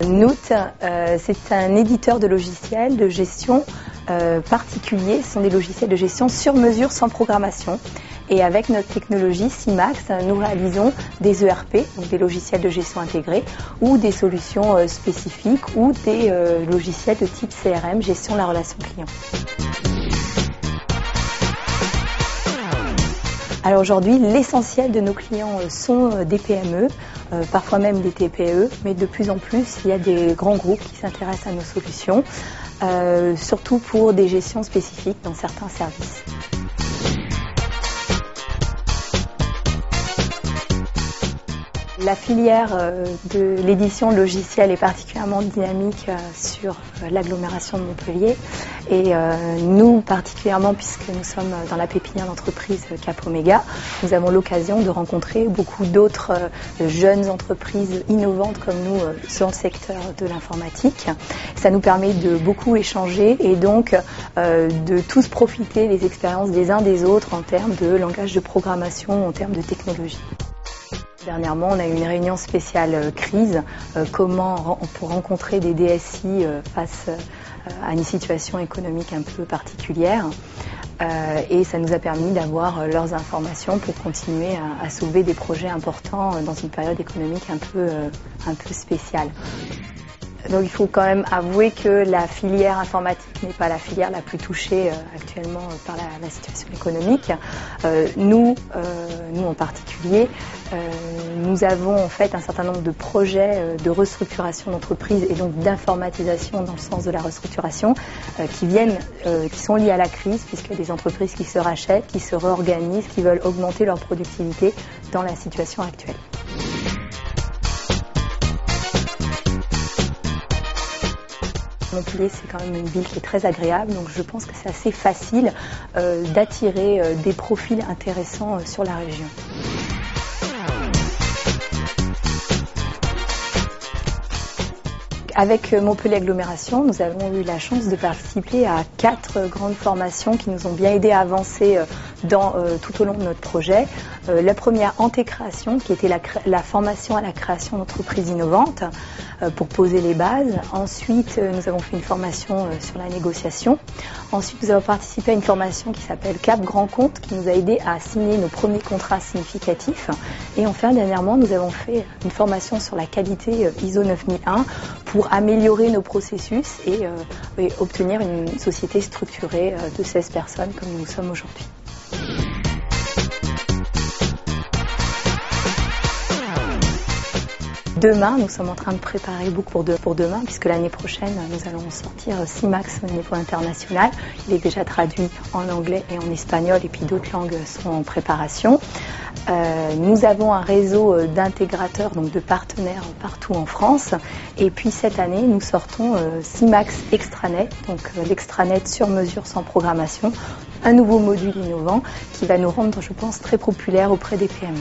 Noot, c'est un éditeur de logiciels de gestion particulier. Ce sont des logiciels de gestion sur mesure sans programmation. Et avec notre technologie CIMAX, nous réalisons des ERP, donc des logiciels de gestion intégrés, ou des solutions spécifiques, ou des logiciels de type CRM, gestion de la relation client. Alors aujourd'hui, l'essentiel de nos clients sont des PME, parfois même des TPE, mais de plus en plus, il y a des grands groupes qui s'intéressent à nos solutions, surtout pour des gestions spécifiques dans certains services. La filière de l'édition logicielle est particulièrement dynamique sur l'agglomération de Montpellier et nous particulièrement, puisque nous sommes dans la pépinière d'entreprise Cap Omega, nous avons l'occasion de rencontrer beaucoup d'autres jeunes entreprises innovantes comme nous sur le secteur de l'informatique. Ça nous permet de beaucoup échanger et donc de tous profiter des expériences des uns des autres en termes de langage de programmation, en termes de technologie. Dernièrement, on a eu une réunion spéciale crise, comment pour rencontrer des DSI face à une situation économique un peu particulière. Et ça nous a permis d'avoir leurs informations pour continuer à soulever des projets importants dans une période économique un peu spéciale. Donc il faut quand même avouer que la filière informatique n'est pas la filière la plus touchée actuellement par la situation économique. Nous en particulier, nous avons en fait un certain nombre de projets de restructuration d'entreprise et donc d'informatisation dans le sens de la restructuration qui sont liés à la crise, puisqu'il y a des entreprises qui se rachètent, qui se réorganisent, qui veulent augmenter leur productivité dans la situation actuelle. Montpellier, c'est quand même une ville qui est très agréable, donc je pense que c'est assez facile d'attirer des profils intéressants sur la région. Avec Montpellier Agglomération, nous avons eu la chance de participer à 4 grandes formations qui nous ont bien aidé à avancer tout au long de notre projet. La première, Antécréation, qui était la formation à la création d'entreprises innovantes pour poser les bases. Ensuite, nous avons fait une formation sur la négociation. Ensuite, nous avons participé à une formation qui s'appelle Cap Grand Compte, qui nous a aidé à signer nos premiers contrats significatifs. Et enfin, dernièrement, nous avons fait une formation sur la qualité ISO 9001 pour améliorer nos processus et obtenir une société structurée de 16 personnes comme nous sommes aujourd'hui. Demain, nous sommes en train de préparer beaucoup pour demain, puisque l'année prochaine, nous allons sortir CIMAX au niveau international. Il est déjà traduit en anglais et en espagnol, et puis d'autres langues sont en préparation. Nous avons un réseau d'intégrateurs, donc de partenaires partout en France. Et puis cette année, nous sortons CIMAX Extranet, donc l'extranet sur mesure sans programmation, un nouveau module innovant qui va nous rendre, je pense, très populaire auprès des PME.